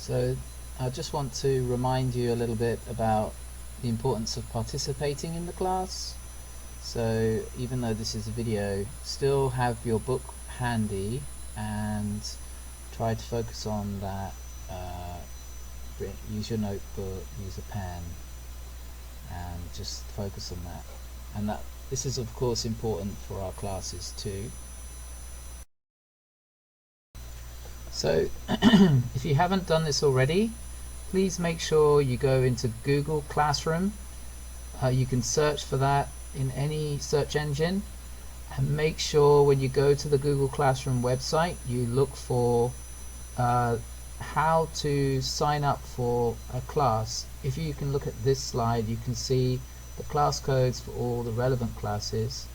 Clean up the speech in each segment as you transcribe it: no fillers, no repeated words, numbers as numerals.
So I just want to remind you a little bit about the importance of participating in the class. So even though this is a video, still have your book handy and try to focus on that. Use your notebook, use a pen, and just focus on that. And this is of course important for our classes too. So if you haven't done this already, please make sure you go into Google Classroom. You can search for that in any search engine, and make sure when you go to the Google Classroom website you look for how to sign up for a class. If you can look at this slide, you can see the class codes for all the relevant classes.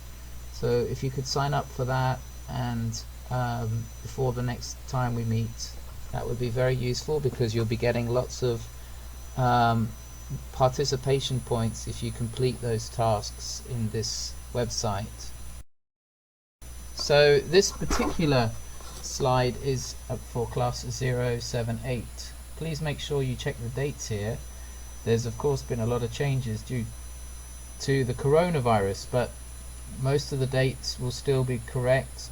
So if you could sign up for that and before the next time we meet, that would be very useful, because you'll be getting lots of participation points if you complete those tasks in this website. So this particular slide is for class 078. Please make sure you check the dates here. There's of course been a lot of changes due to the coronavirus, but most of the dates will still be correct,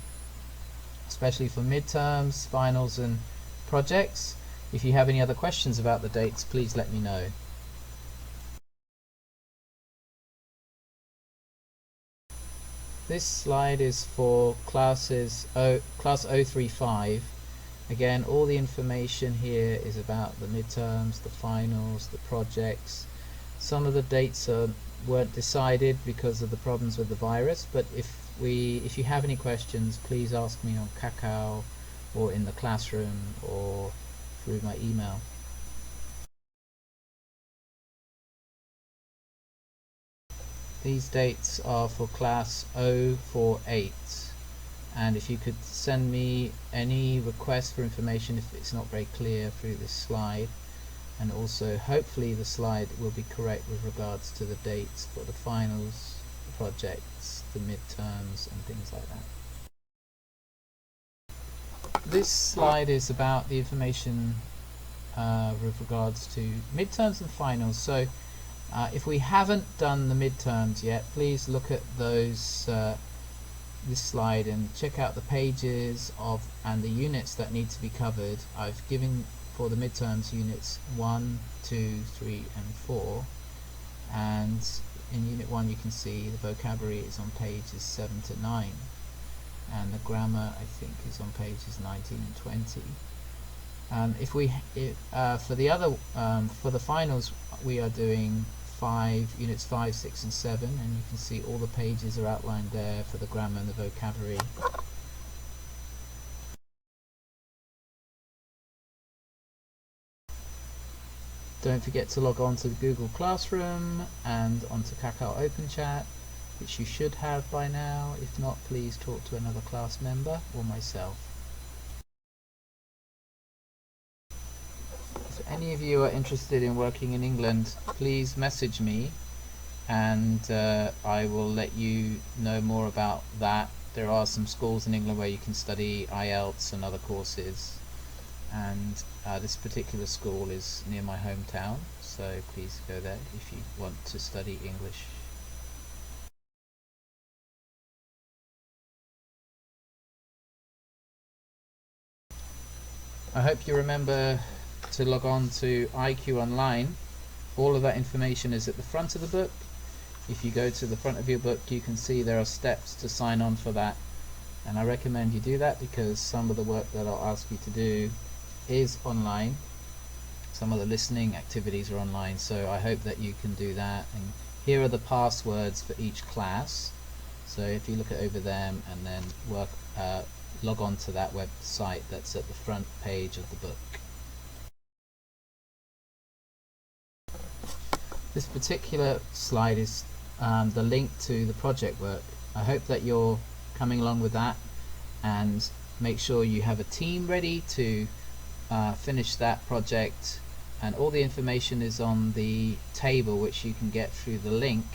especially for midterms, finals and projects. If you have any other questions about the dates, please let me know. This slide is for class 035. Again, all the information here is about the midterms, the finals, the projects. Some of the dates weren't decided because of the problems with the virus, but if you have any questions, please ask me on Kakao or in the classroom or through my email. These dates are for class 048, and if you could send me any requests for information if it's not very clear through this slide, and also hopefully the slide will be correct with regards to the dates for the finals, the projects, the midterms and things like that. This slide is about the information with regards to midterms and finals. So if we haven't done the midterms yet, please look at those this slide and check out the pages and the units that need to be covered. I've given for the midterms units 1, 2, 3 and 4, and in unit 1 you can see the vocabulary is on pages 7 to 9, and the grammar I think is on pages 19 and 20. For the finals we are doing units 5, 6 and 7, and you can see all the pages are outlined there for the grammar and the vocabulary. Don't forget to log on to the Google Classroom and onto Kakao Open Chat, which you should have by now. If not, please talk to another class member or myself. If any of you are interested in working in England, please message me and I will let you know more about that. There are some schools in England where you can study IELTS and other courses, and this particular school is near my hometown, so please go there if you want to study English. I hope you remember to log on to IQ Online. All of that information is at the front of the book. If you go to the front of your book, you can see there are steps to sign on for that, and I recommend you do that because some of the work that I'll ask you to do is online. Some of the listening activities are online, so I hope that you can do that. And here are the passwords for each class, so if you look at over them and then log on to that website that's at the front page of the book. This particular slide is the link to the project work. I hope that you're coming along with that, and make sure you have a team ready to finish that project, and all the information is on the table which you can get through the link.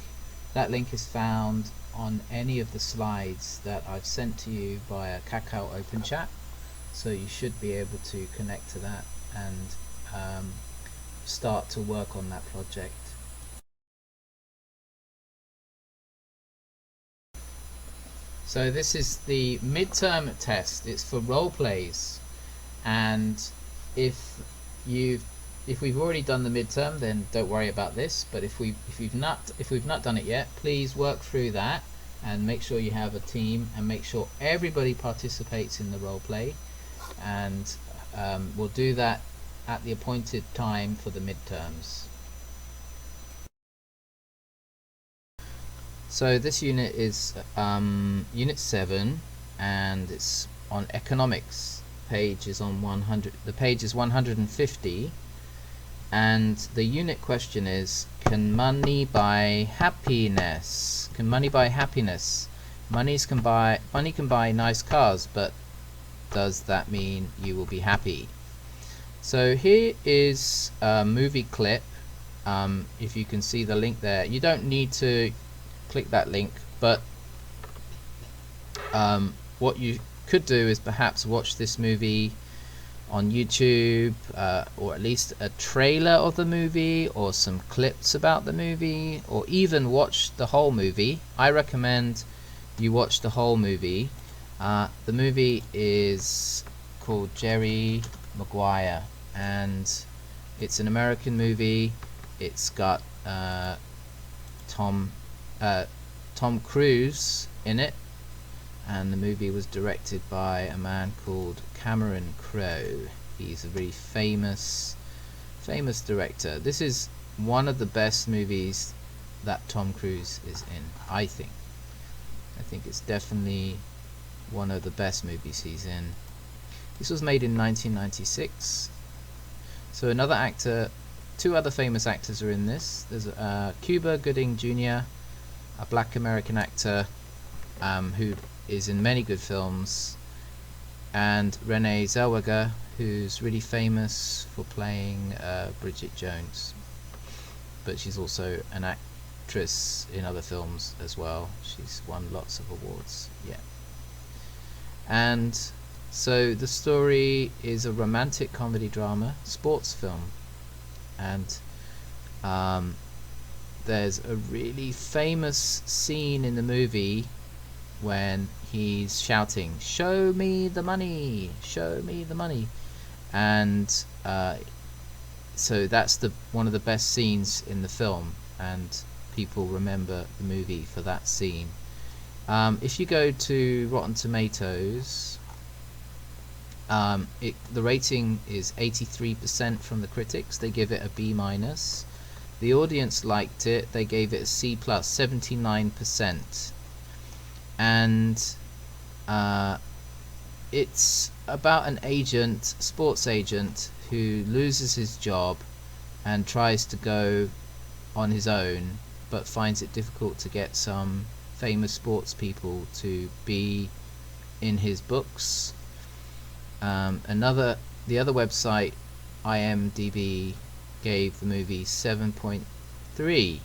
That link is found on any of the slides that I've sent to you via Kakao Open Chat, so you should be able to connect to that and start to work on that project. So this is the midterm test. It's for role plays, and if you've if we've already done the midterm, then don't worry about this. But if we've not done it yet, please work through that and make sure you have a team and make sure everybody participates in the role play. And we'll do that at the appointed time for the midterms. So this unit is unit 7, and it's on economics. Page is on 100. The page is 150, and the unit question is: can money buy happiness? Can money buy happiness? Money can buy nice cars, but does that mean you will be happy? So here is a movie clip. If you can see the link there, you don't need to click that link, but what you could do is perhaps watch this movie on YouTube, or at least a trailer of the movie or some clips about the movie, or even watch the whole movie. I recommend you watch the whole movie. The movie is called Jerry Maguire, and it's an American movie. It's got Tom Cruise in it, and the movie was directed by a man called Cameron Crowe. He's a very famous director. This is one of the best movies that Tom Cruise is in, I think. I think it's definitely one of the best movies he's in. This was made in 1996. So another actor, two other famous actors are in this. There's Cuba Gooding Jr., a black American actor who is in many good films, and Renee Zellweger, who's really famous for playing Bridget Jones, but she's also an actress in other films as well. She's won lots of awards. Yeah. And so the story is a romantic comedy drama sports film, and there's a really famous scene in the movie when he's shouting, "Show me the money, show me the money," and so that's one of the best scenes in the film, and people remember the movie for that scene. If you go to Rotten Tomatoes, the rating is 83% from the critics. They give it a B-. The audience liked it. They gave it a C+, 79%. And it's about an agent, sports agent, who loses his job and tries to go on his own, but finds it difficult to get some famous sports people to be in his books. The other website, IMDb, gave the movie 7.3.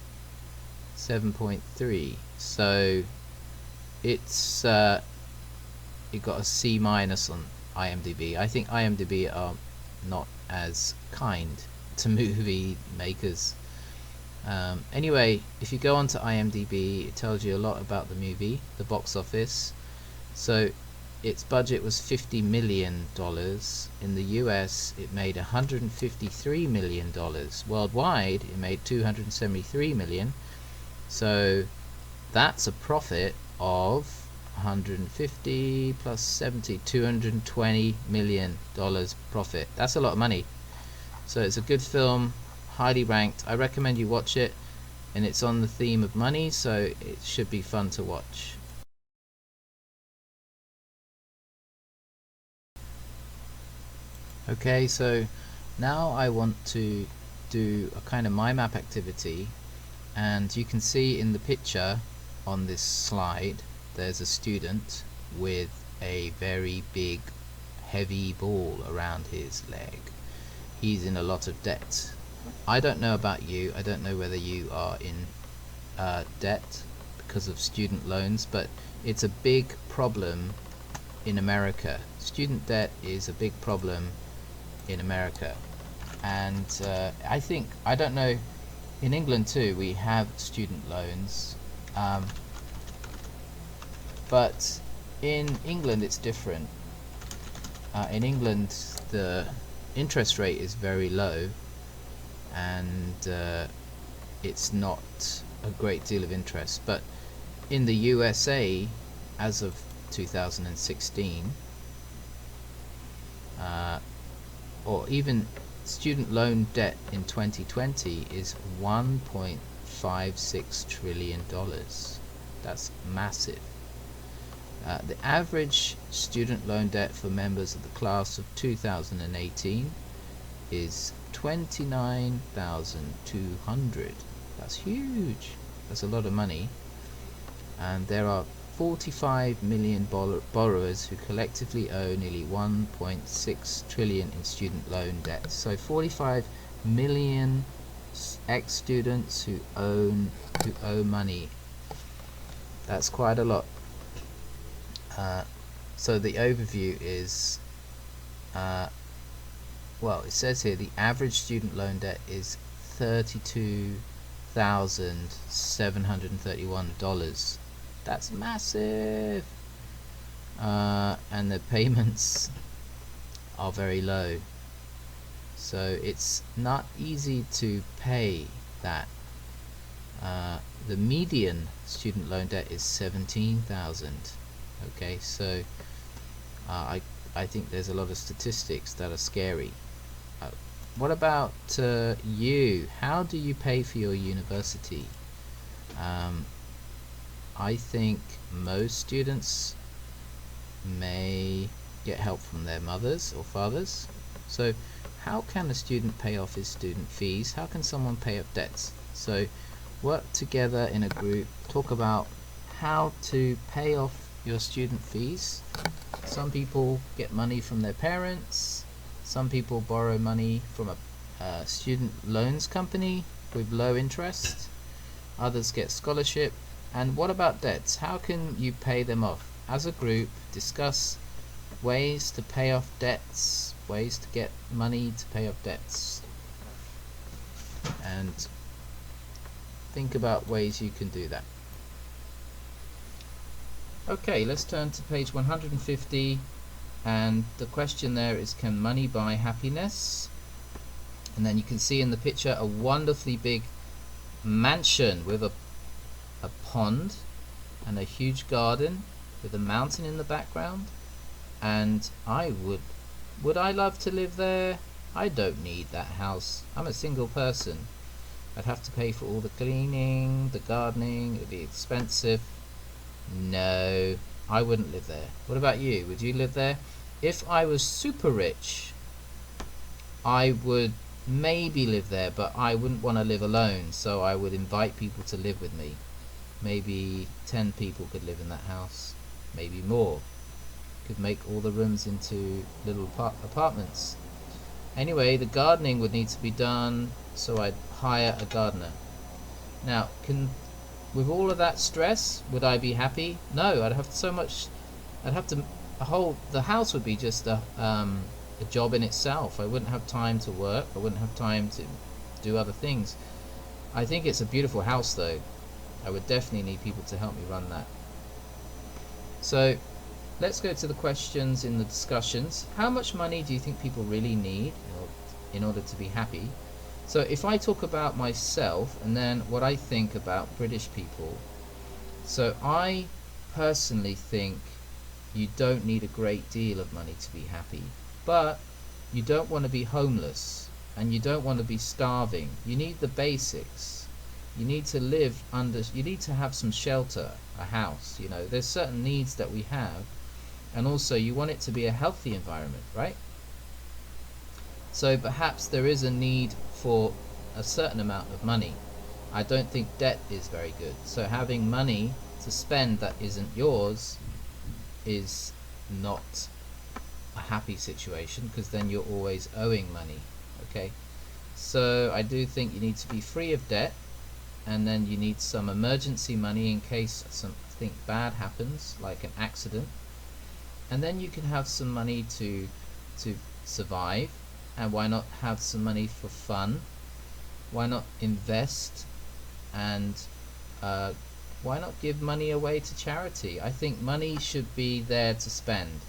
So it's it got a C- on IMDb. I think IMDb are not as kind to movie makers. Anyway, if you go onto IMDb, it tells you a lot about the movie, the box office. So its budget was $50 million. In the US, it made $153 million. Worldwide, it made $273 million. So that's a profit of 150 plus 70, $220 million profit. That's a lot of money. So it's a good film, highly ranked. I recommend you watch it, and it's on the theme of money, so it should be fun to watch. Okay, so now I want to do a kind of mind map activity, and you can see in the picture on this slide there's a student with a very big heavy ball around his leg. He's in a lot of debt. I don't know about you, I don't know whether you are in debt because of student loans, but it's a big problem in America. Student debt is a big problem in America. And I don't know, in England too we have student loans, but in England it's different. In England the interest rate is very low, and it's not a great deal of interest. But in the USA, as of 2016, or even student loan debt in 2020 is $1.56 trillion. That's massive. The average student loan debt for members of the class of 2018 is $29,200. That's huge. That's a lot of money. And there are 45 million borrowers who collectively owe nearly 1.6 trillion in student loan debt. So 45 million ex-students who owe money. That's quite a lot. So the overview is, well, it says here the average student loan debt is $32,731. That's massive. And the payments are very low, so it's not easy to pay that. The median student loan debt is 17,000. Okay, so I think there's a lot of statistics that are scary. What about you? How do you pay for your university? I think most students may get help from their mothers or fathers. So how can a student pay off his student fees? How can someone pay off debts? So work together in a group, talk about how to pay off your student fees. Some people get money from their parents, some people borrow money from a student loans company with low interest, others get scholarship. And what about debts? How can you pay them off? As a group, discuss ways to pay off debts, ways to get money to pay off debts, and think about ways you can do that. Okay, let's turn to page 150, and the question there is, can money buy happiness? And then you can see in the picture a wonderfully big mansion with a pond and a huge garden with a mountain in the background. And would I love to live there? I don't need that house. I'm a single person. I'd have to pay for all the cleaning, the gardening, it'd be expensive. No, I wouldn't live there. What about you? Would you live there? If I was super rich, I would maybe live there, but I wouldn't want to live alone, so I would invite people to live with me. Maybe 10 people could live in that house, maybe more. Could make all the rooms into little apartments. Anyway, the gardening would need to be done, so I'd hire a gardener. Now, with all of that stress, would I be happy? No, I'd have the house would be just a job in itself. I wouldn't have time to work, I wouldn't have time to do other things. I think it's a beautiful house though. I would definitely need people to help me run that. So let's go to the questions in the discussions. How much money do you think people really need in order to be happy? So if I talk about myself and then what I think about British people, so I personally think you don't need a great deal of money to be happy, but you don't want to be homeless and you don't want to be starving. You need the basics. You need to you need to have some shelter, a house, there's certain needs that we have, and also you want it to be a healthy environment, right? So perhaps there is a need for a certain amount of money. I don't think debt is very good, so having money to spend that isn't yours is not a happy situation, because then you're always owing money. Okay, so I do think you need to be free of debt, and then you need some emergency money in case something bad happens, like an accident, and then you can have some money to survive, and why not have some money for fun? Why not invest, and why not give money away to charity? I think money should be there to spend.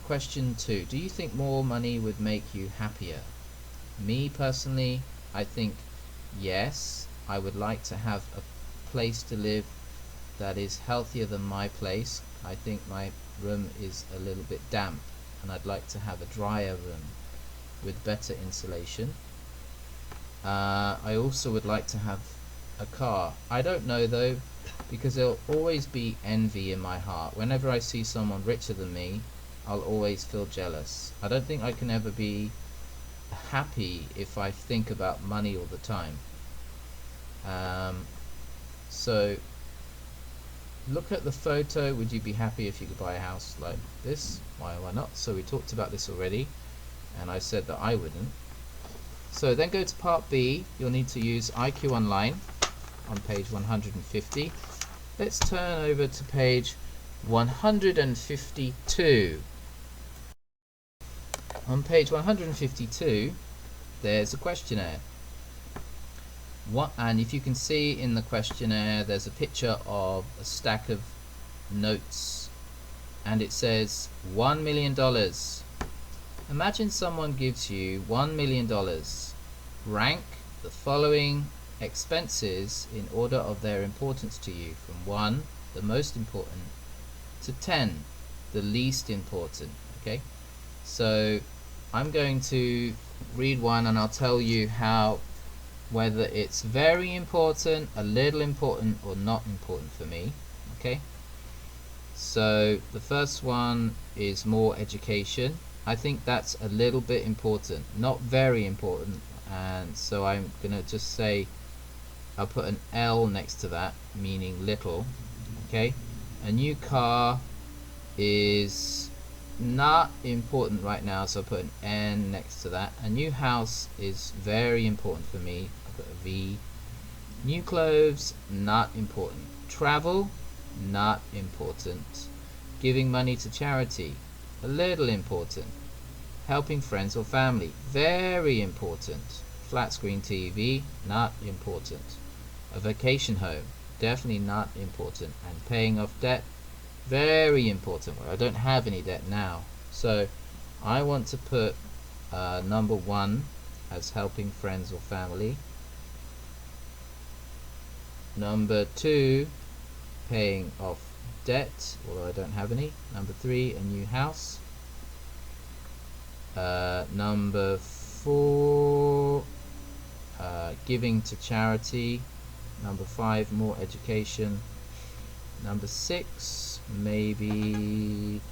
Question 2. Do you think more money would make you happier? Me personally, I think yes. I would like to have a place to live that is healthier than my place. I think my room is a little bit damp, and I'd like to have a drier room with better insulation. I also would like to have a car. I don't know though, because there'll always be envy in my heart. Whenever I see someone richer than me, I'll always feel jealous. I don't think I can ever be happy if I think about money all the time. So look at the photo. Would you be happy if you could buy a house like this? Why not? So we talked about this already, and I said that I wouldn't. So then go to part B. You'll need to use IQ Online on page 150. Let's turn over to page 152. On page 152 there's a questionnaire. And if you can see in the questionnaire, there's a picture of a stack of notes, and it says $1 million. Imagine someone gives you $1 million. Rank the following expenses in order of their importance to you, from 1, the most important, to 10, the least important. Okay, so I'm going to read one, and I'll tell you whether it's very important, a little important, or not important for me. Okay, so the first one is more education. I think that's a little bit important, not very important, and so I'm gonna just say I'll put an L next to that, meaning little. Okay, a new car is not important right now, so I'll put an N next to that. A new house is very important for me, I'll put a V. New clothes, not important. Travel, not important. Giving money to charity, a little important. Helping friends or family, very important. Flat screen TV, not important. A vacation home, definitely not important. And paying off debt, very important. Well, I don't have any debt now, so I want to put number 1 as helping friends or family. Number 2, paying off debt, although I don't have any. Number 3, a new house. Number 4, giving to charity. Number 5, more education. Number 6, maybe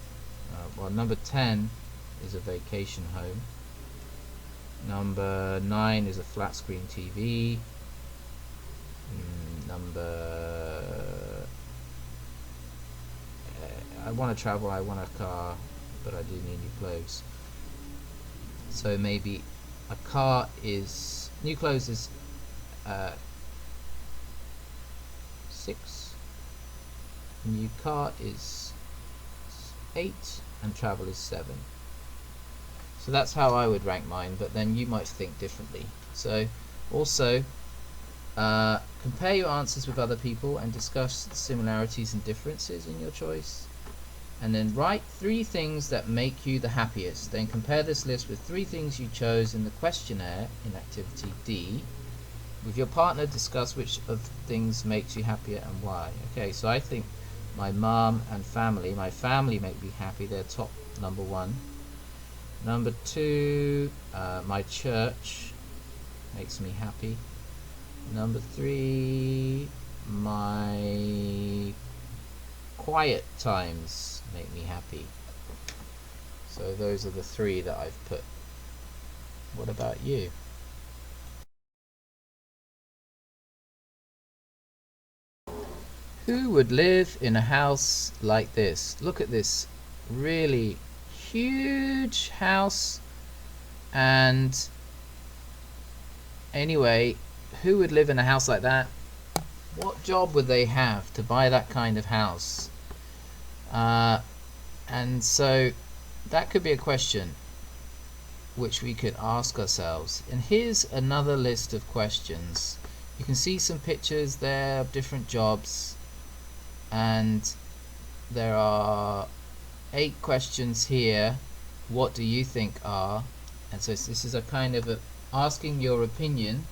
number 10 is a vacation home. Number 9 is a flat screen TV. I want to travel, I want a car, but I do need new clothes. So maybe a car is, new clothes is 6. A new car is 8, and travel is 7. So that's how I would rank mine, but then you might think differently. So also compare your answers with other people and discuss the similarities and differences in your choice, and then write 3 things that make you the happiest. Then compare this list with 3 things you chose in the questionnaire in activity D. With your partner, discuss which of things makes you happier and why. Okay, so I think my mom and family, my family make me happy. They're top number 1. Number 2, my church makes me happy. Number 3, my quiet times make me happy. So those are the 3 that I've put. What about you? Who would live in a house like this? Look at this really huge house. And anyway, who would live in a house like that? What job would they have to buy that kind of house? And so that could be a question. which we could ask ourselves. And here's another list of questions. You can see some pictures there of different jobs, and there are 8 questions here. What do you think are? And so this is a kind of asking your opinion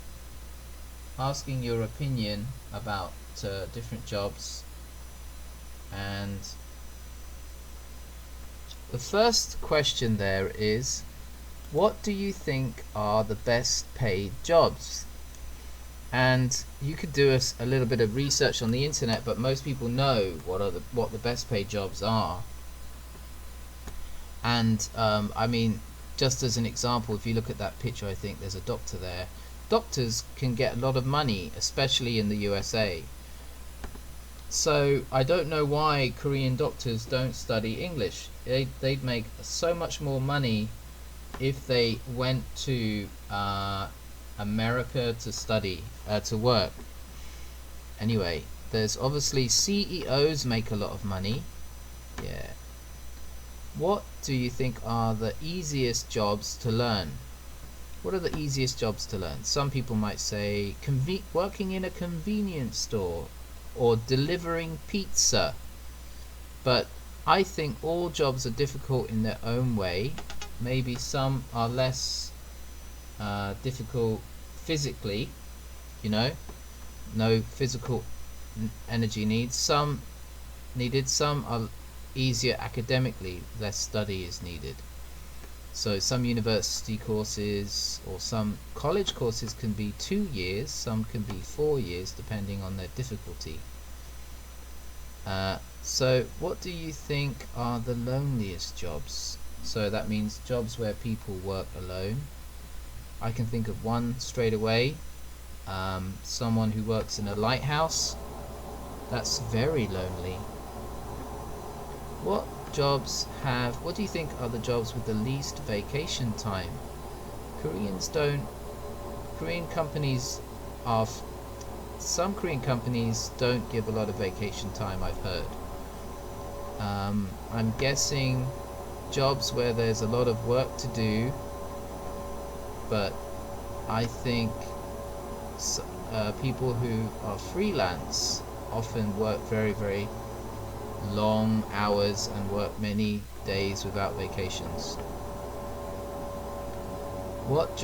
about different jobs. And the first question there is, what do you think are the best paid jobs? And you could do a little bit of research on the internet, but most people know what the best paid jobs are. And I mean, just as an example, if you look at that picture, I think there's a doctor there. Doctors can get a lot of money, especially in the USA. So I don't know why Korean doctors don't study English. They'd make so much more money if they went to America to study, to work. Anyway, there's obviously CEOs make a lot of money. Yeah. What do you think are the easiest jobs to learn? What are the easiest jobs to learn? Some people might say working in a convenience store or delivering pizza. But I think all jobs are difficult in their own way. Maybe some are less difficult physically, no physical energy needs. Some are easier academically, less study is needed. So some university courses or some college courses can be 2 years, some can be 4 years, depending on their difficulty. So what do you think are the loneliest jobs? So that means jobs where people work alone. I can think of one straight away. Someone who works in a lighthouse. That's very lonely. What do you think are the jobs with the least vacation time? Some Korean companies don't give a lot of vacation time, I've heard. I'm guessing jobs where there's a lot of work to do, but I think people who are freelance often work very, very long hours and work many days without vacations. What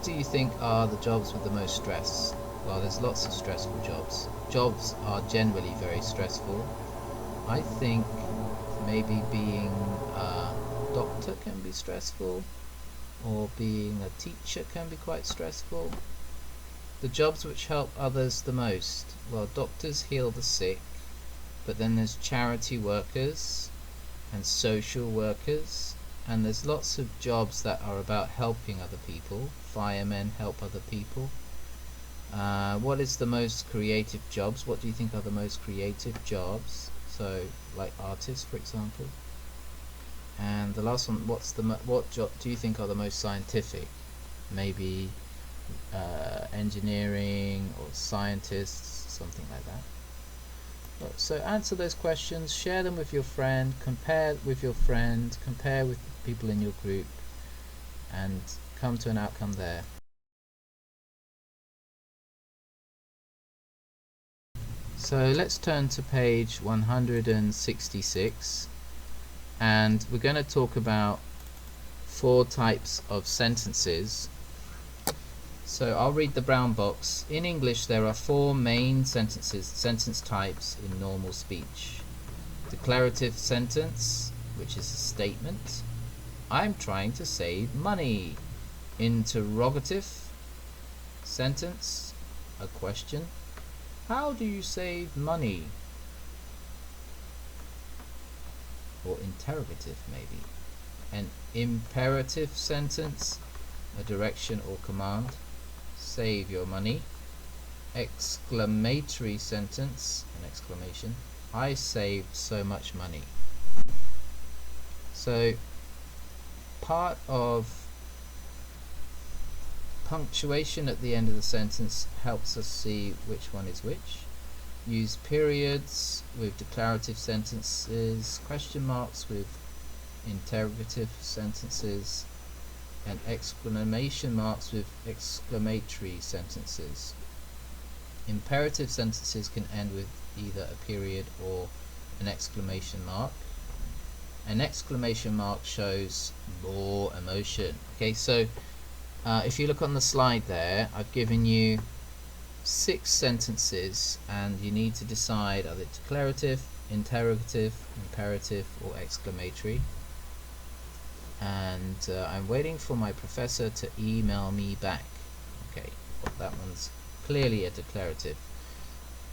do you think are the jobs with the most stress? Well, there's lots of stressful jobs. Jobs are generally very stressful. I think maybe being a doctor can be stressful, or being a teacher can be quite stressful. The jobs which help others the most. Well, doctors heal the sick, but then there's charity workers and social workers, and there's lots of jobs that are about helping other people. Firemen help other people. What is the most creative jobs? What do you think are the most creative jobs? So, like artists, for example. And the last one, what job do you think are the most scientific? Maybe engineering or scientists, something like that. So answer those questions, share them with your friend, compare with people in your group, and come to an outcome there. So let's turn to page 166, and we're going to talk about 4 types of sentences. So I'll read the brown box. In English, there are 4 main sentence types in normal speech. Declarative sentence, which is a statement. I'm trying to save money. Interrogative sentence, a question. How do you save money? Or interrogative, maybe. An imperative sentence, a direction or command. Save your money. Exclamatory sentence, an exclamation. I saved so much money. So part of punctuation at the end of the sentence helps us see which one is which. Use periods with declarative sentences, question marks with interrogative sentences, and exclamation marks with exclamatory sentences. Imperative sentences can end with either a period or an exclamation mark. An exclamation mark shows more emotion. Okay, so if you look on the slide there, I've given you 6 sentences and you need to decide are they declarative, interrogative, imperative or exclamatory. And I'm waiting for my professor to email me back. Okay, well, that one's clearly a declarative.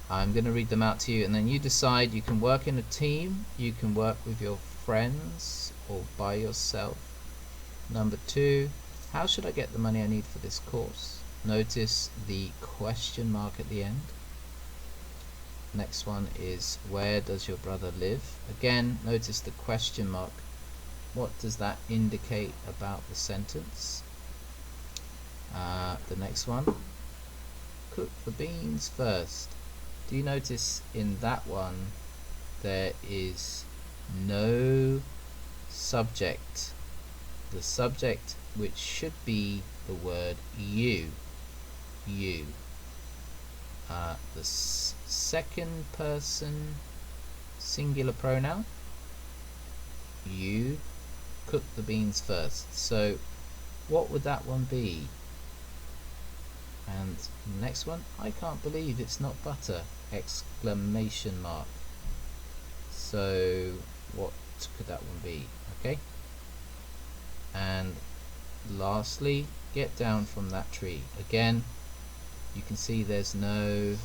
I'm going to read them out to you and then you decide. You can work in a team, you can work with your friends or by yourself. Number 2, how should I get the money I need for this course? Notice the question mark at the end. Next one is, where does your brother live? Again, notice the question mark. What does that indicate about the sentence? The next one, cook the beans first. Do you notice in that one there is no subject? The subject, which should be the word you. The second person singular pronoun, you cook the beans first. So what would that one be? And the next one, I can't believe it's not butter! Exclamation mark. So what could that one be? Okay. And lastly, get down from that tree. Again, you can see there's no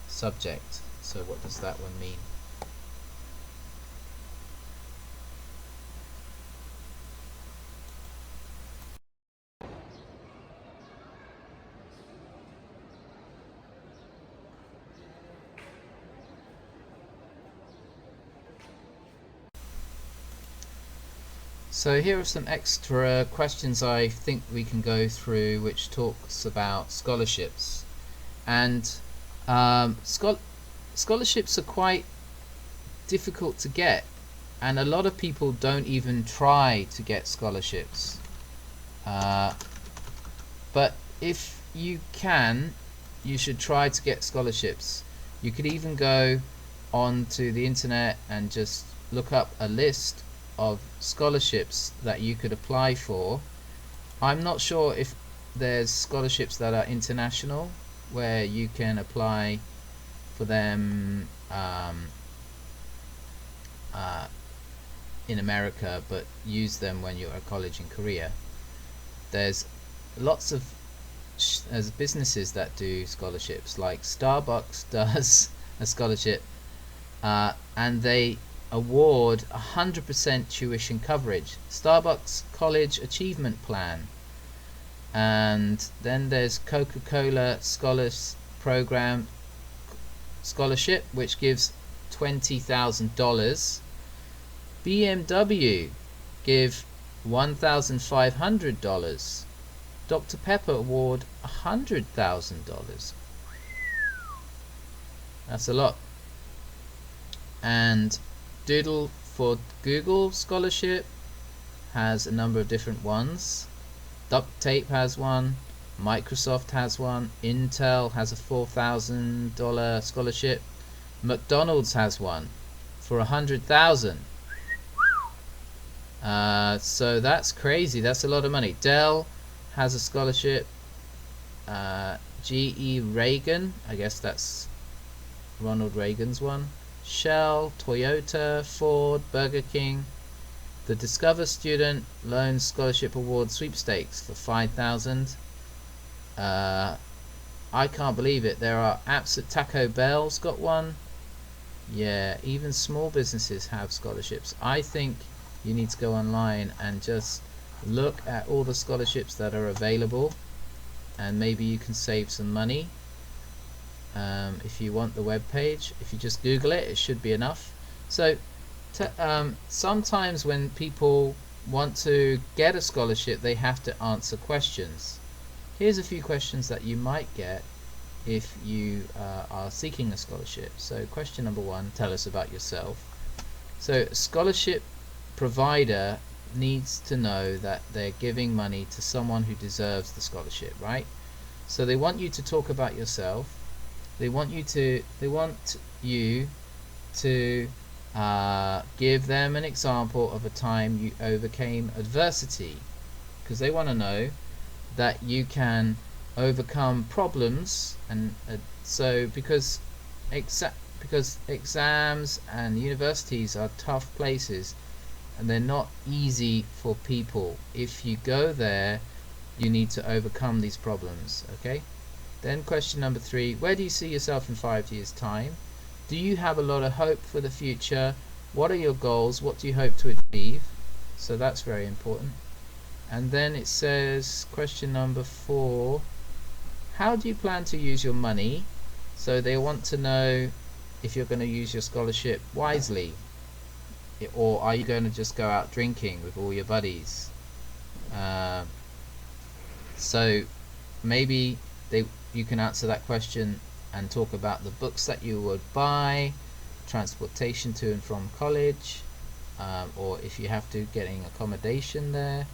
subject. So what does that one mean? So here are some extra questions I think we can go through which talks about scholarships. And scholarships are quite difficult to get, and a lot of people don't even try to get scholarships. But if you can, you should try to get scholarships. You could even go onto the internet and just look up a list of scholarships that you could apply for. I'm not sure if there's scholarships that are international where you can apply for them in America but use them when you're at college in Korea. There's lots of businesses that do scholarships, like Starbucks does a scholarship and they award 100% tuition coverage. Starbucks College Achievement Plan. And then there's Coca-Cola Scholars Program Scholarship, which gives $20,000. BMW give $1,500. Dr. Pepper award $100,000. That's a lot. And Doodle for Google Scholarship has a number of different ones. Duct Tape has one, Microsoft has one, Intel has a $4,000 scholarship, McDonald's has one for $100,000. So that's crazy. That's a lot of money. Dell has a scholarship. GE Reagan, I guess that's Ronald Reagan's one. Shell, Toyota, Ford, Burger King. The Discover Student Loan Scholarship Award Sweepstakes for $5,000. I can't believe it. There are apps at Taco Bell's got one. Yeah, even small businesses have scholarships. I think you need to go online and just look at all the scholarships that are available, and maybe you can save some money. If you want the web page, if you just Google it, it should be enough. So sometimes when people want to get a scholarship, they have to answer questions. Here's a few questions that you might get if you are seeking a scholarship. So question number 1, tell us about yourself. So scholarship provider needs to know that they're giving money to someone who deserves the scholarship, right? So they want you to talk about yourself. They want you to give them an example of a time you overcame adversity, because they want to know that you can overcome problems. And because exams and universities are tough places and they're not easy for people. If you go there, you need to overcome these problems. Okay, then question number 3, where do you see yourself in 5 years time? Do you have a lot of hope for the future? What are your goals? What do you hope to achieve? So that's very important. And then it says, question number 4, how do you plan to use your money? So they want to know if you're going to use your scholarship wisely, or are you going to just go out drinking with all your buddies? So maybe you can answer that question and talk about the books that you would buy, transportation to and from college, or if you have to, getting accommodation there,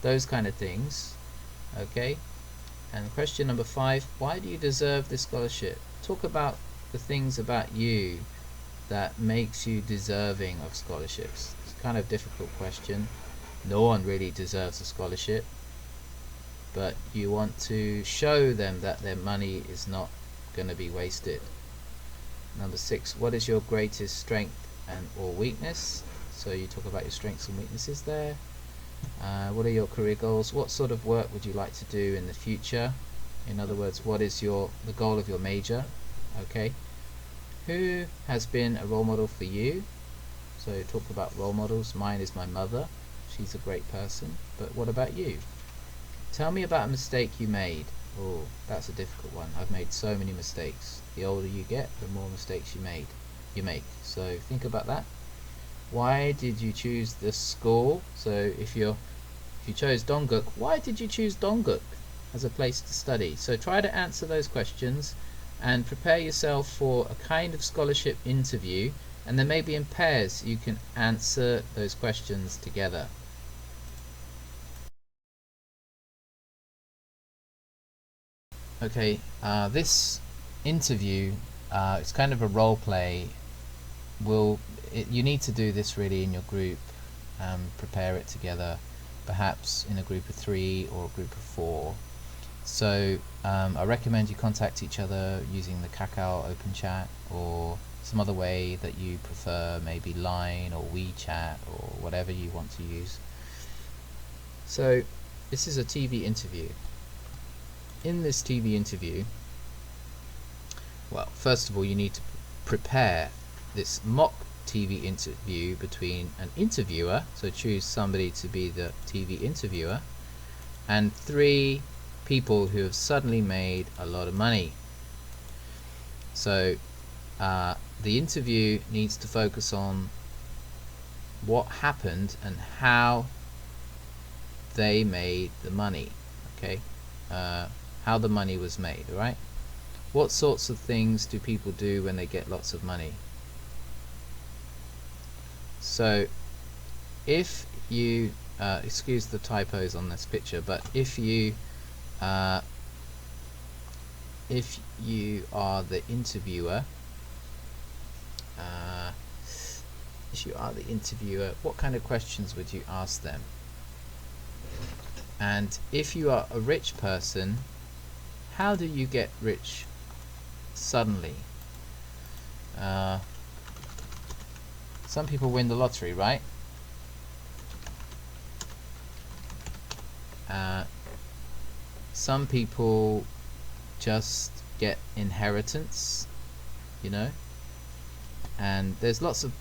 those kind of things. Okay, and question number 5, why do you deserve this scholarship? Talk about the things about you that makes you deserving of scholarships. It's kind of a difficult question. No one really deserves a scholarship, but you want to show them that their money is not going to be wasted. Number 6, what is your greatest strength and or weakness? So you talk about your strengths and weaknesses there. What are your career goals? What sort of work would you like to do in the future? In other words, what is the goal of your major? Okay. Who has been a role model for you? So talk about role models. Mine is my mother. She's a great person. But what about you? Tell me about a mistake you made. Oh, that's a difficult one. I've made so many mistakes. The older you get, the more mistakes you make. So think about that. Why did you choose this school? So if you chose Dongguk, why did you choose Dongguk as a place to study? So try to answer those questions and prepare yourself for a kind of scholarship interview, and then maybe in pairs you can answer those questions together. Okay, this interview, it's kind of a role play. You need to do this really in your group, prepare it together, perhaps in a group of 3 or a group of 4. So I recommend you contact each other using the Kakao Open Chat or some other way that you prefer, maybe Line or WeChat or whatever you want to use. So this is a TV interview. In this TV interview, well, first of all, you need to prepare this mock TV interview between an interviewer, so choose somebody to be the TV interviewer, and 3 people who have suddenly made a lot of money. So the interview needs to focus on what happened and how they made the money. Okay, how the money was made. Right? What sorts of things do people do when they get lots of money? So if you excuse the typos on this picture, but if you are the interviewer, what kind of questions would you ask them? And if you are a rich person, how do you get rich suddenly? Some people win the lottery, right? Some people just get inheritance, you know. And there's lots of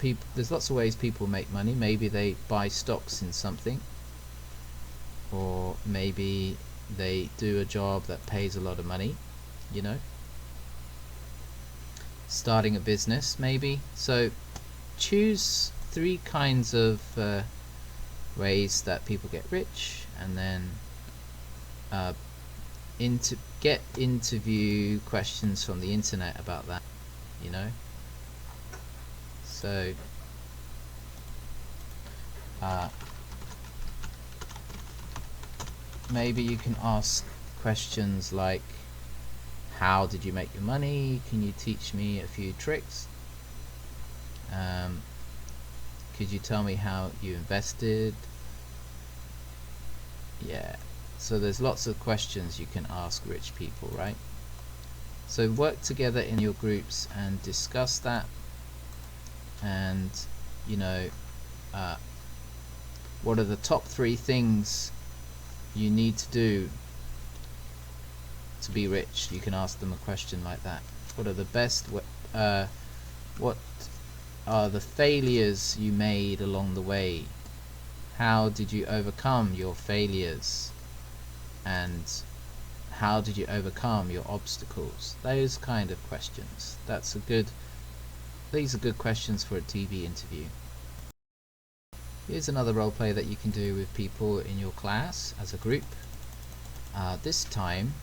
ways people make money. Maybe they buy stocks in something, or maybe they do a job that pays a lot of money, you know. Starting a business, maybe. So choose 3 kinds of ways that people get rich, and then get interview questions from the internet about that, you know. So maybe you can ask questions like, how did you make your money? Can you teach me a few tricks? Could you tell me how you invested? Yeah, so there's lots of questions you can ask rich people, right? So work together in your groups and discuss that, and you know, what are the top 3 things you need to do to be rich? You can ask them a question like that. What are the best what are the failures you made along the way? How did you overcome your failures? And how did you overcome your obstacles? Those kind of questions. These are good questions for a TV interview. Here's another role play that you can do with people in your class as a group. This time,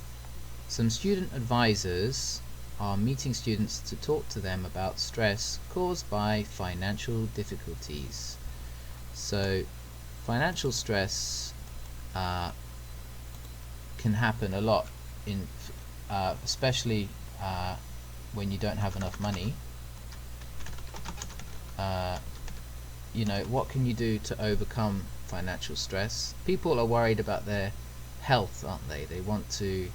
some student advisors are meeting students to talk to them about stress caused by financial difficulties. So, financial stress can happen a lot, especially when you don't have enough money. You know, what can you do to overcome financial stress? People are worried about their health, aren't they? They want to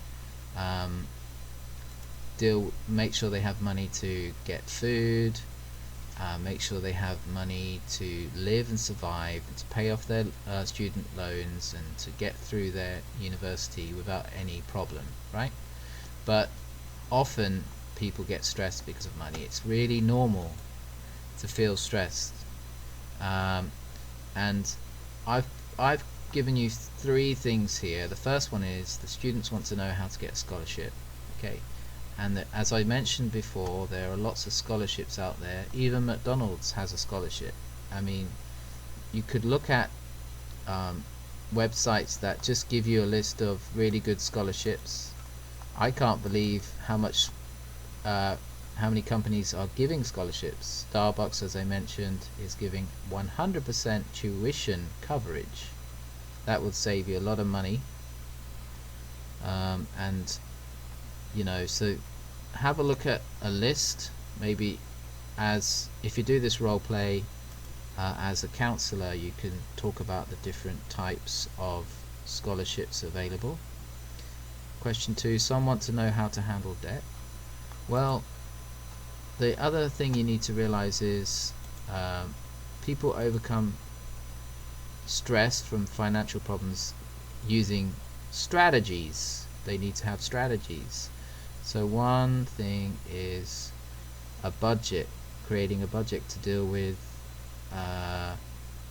make sure they have money to get food, make sure they have money to live and survive, and to pay off their student loans, and to get through their university without any problem, right? But often people get stressed because of money. It's really normal to feel stressed, and I've given you 3 things here. The first one is the students want to know how to get a scholarship. Okay, and as I mentioned before, there are lots of scholarships out there. Even McDonald's has a scholarship. I mean, you could look at websites that just give you a list of really good scholarships. I can't believe how many companies are giving scholarships. Starbucks, as I mentioned, is giving 100% tuition coverage. That would save you a lot of money. And you know, so have a look at a list. Maybe if you do this role play as a counselor, you can talk about the different types of scholarships available. Question 2, some want to know how to handle debt. Well, the other thing you need to realize is people overcome stress from financial problems using strategies. They need to have strategies. So one thing is a budget, creating a budget to deal with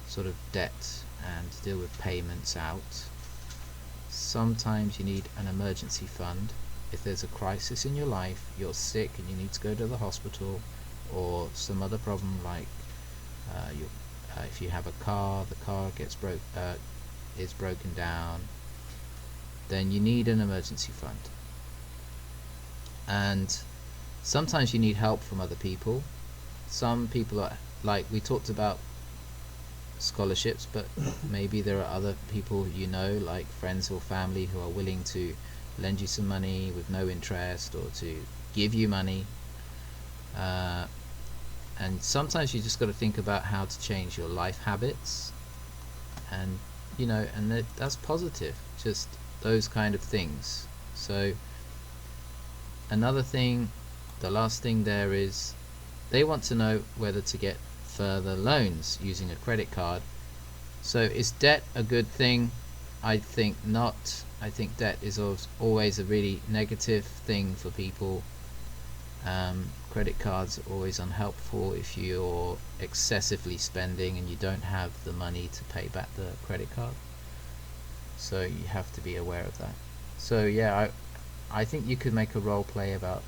sort of debt and deal with payments out. Sometimes you need an emergency fund. If there's a crisis in your life, you're sick and you need to go to the hospital, or some other problem like if you have a car, the car is broken down, then you need an emergency fund. And sometimes you need help from other people. Some people are, like we talked about scholarships, but maybe there are other people you know, like friends or family, who are willing to lend you some money with no interest, or to give you money. And sometimes you just got to think about how to change your life habits, and you know, and that's positive, just those kind of things. So another thing, the last thing there is, they want to know whether to get further loans using a credit card. So is debt a good thing? I think not. I think debt is always a really negative thing for people. Credit cards are always unhelpful if you're excessively spending and you don't have the money to pay back the credit card. So you have to be aware of that. So yeah, I think you could make a role play about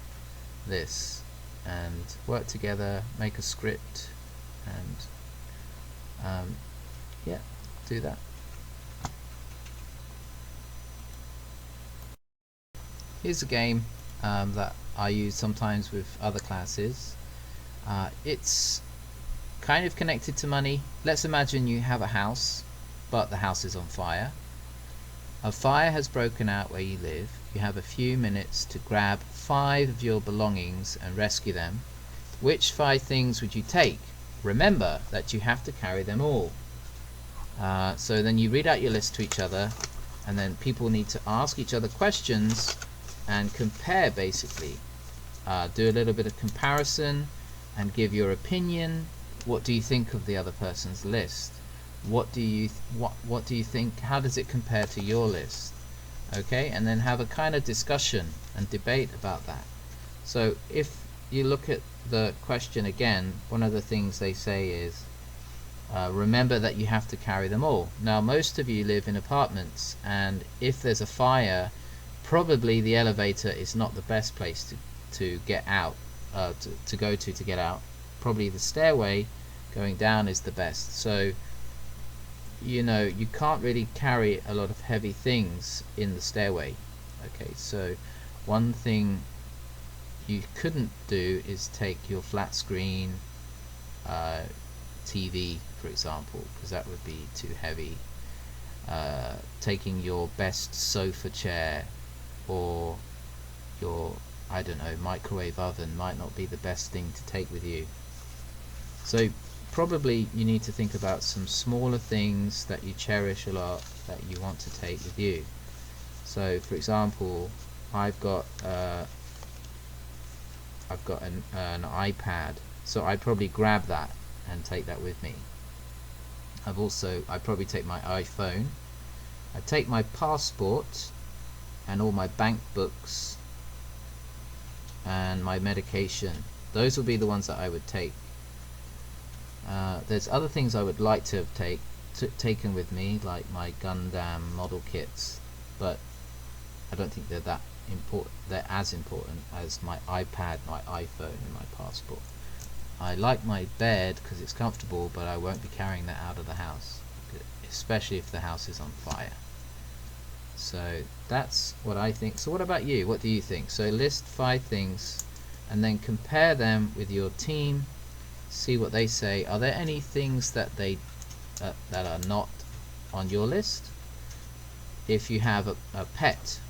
this and work together, make a script, and yeah, do that. Here's a game that I use sometimes with other classes. It's kind of connected to money. Let's imagine you have a house, but the house is on fire. A fire has broken out where you live. You have a few minutes to grab 5 of your belongings and rescue them. Which 5 things would you take? Remember that you have to carry them all. So then you read out your list to each other, and then people need to ask each other questions and compare, basically. Do a little bit of comparison and give your opinion. What do you think of the other person's list? What do you think? How does it compare to your list? Okay, and then have a kind of discussion and debate about that. So if you look at the question again, one of the things they say is, remember that you have to carry them all. Now, most of you live in apartments, and if there's a fire, probably the elevator is not the best place to get out, to go to get out. Probably the stairway going down is the best. So you know, you can't really carry a lot of heavy things in the stairway. Okay, so one thing you couldn't do is take your flat screen TV, for example, because that would be too heavy. Taking your best sofa chair or your, I don't know, microwave oven might not be the best thing to take with you. So probably you need to think about some smaller things that you cherish a lot that you want to take with you. So for example, I've got an iPad, so I'd probably grab that and take that with me. I'd probably take my iPhone. I'd take my passport and all my bank books and my medication. Those would be the ones that I would take. There's other things I would like to have taken with me, like my Gundam model kits, but I don't think they're that important. They're as important as my iPad, my iPhone, and my passport. I like my bed because it's comfortable, but I won't be carrying that out of the house, especially if the house is on fire. So that's what I think. So what about you? What do you think? So list 5 things and then compare them with your team. See what they say. Are there any things that that are not on your list? If you have a pet,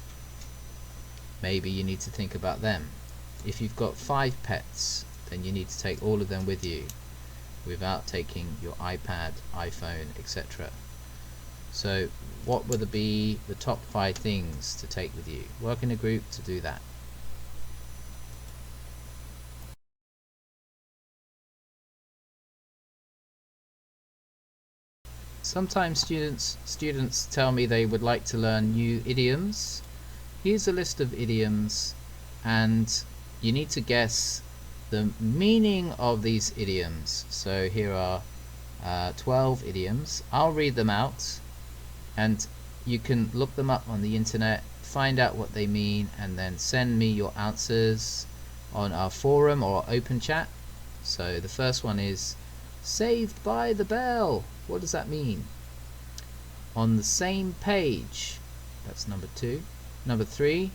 maybe you need to think about them. If you've got 5 pets, then you need to take all of them with you without taking your iPad, iPhone, etc. So what would be the top 5 things to take with you? Work in a group to do that. Sometimes students tell me they would like to learn new idioms. Here's a list of idioms, and you need to guess the meaning of these idioms. So here are 12 idioms. I'll read them out, and you can look them up on the internet, find out what they mean, and then send me your answers on our forum or open chat. So the first one is saved by the bell. What does that mean? On the same page. That's number 2. Number 3,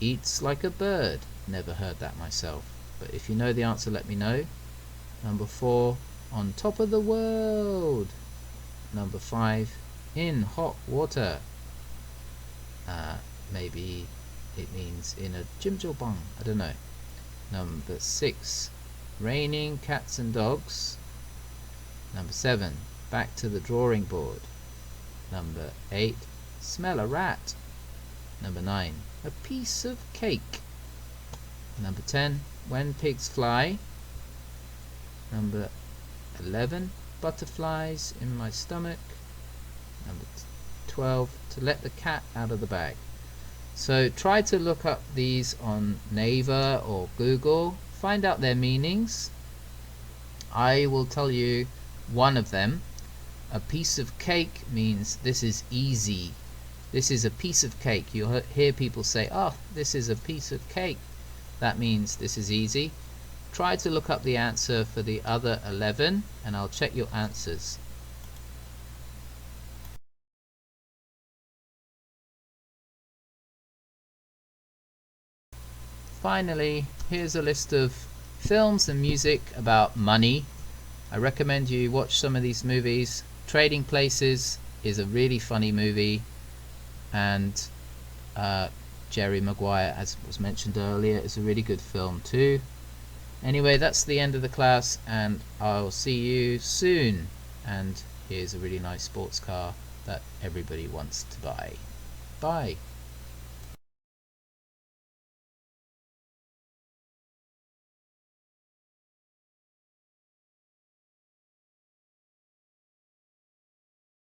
eats like a bird. Never heard that myself, but if you know the answer, let me know. Number 4, on top of the world. Number 5, in hot water. Maybe it means in a jimjilbang. I don't know. Number 6, raining cats and dogs. Number 7, back to the drawing board. Number 8, smell a rat. Number 9, a piece of cake. Number 10, when pigs fly. Number 11, butterflies in my stomach. Number 12, to let the cat out of the bag. So try to look up these on Naver or Google, find out their meanings. I will tell you one of them. A piece of cake means this is easy. This is a piece of cake. You'll hear people say, oh, this is a piece of cake. That means this is easy. Try to look up the answer for the other 11, and I'll check your answers. Finally, here's a list of films and music about money. I recommend you watch some of these movies. Trading Places is a really funny movie. and Jerry Maguire, as was mentioned earlier, is a really good film too. Anyway, that's the end of the class, and I'll see you soon. And here's a really nice sports car that everybody wants to buy. Bye.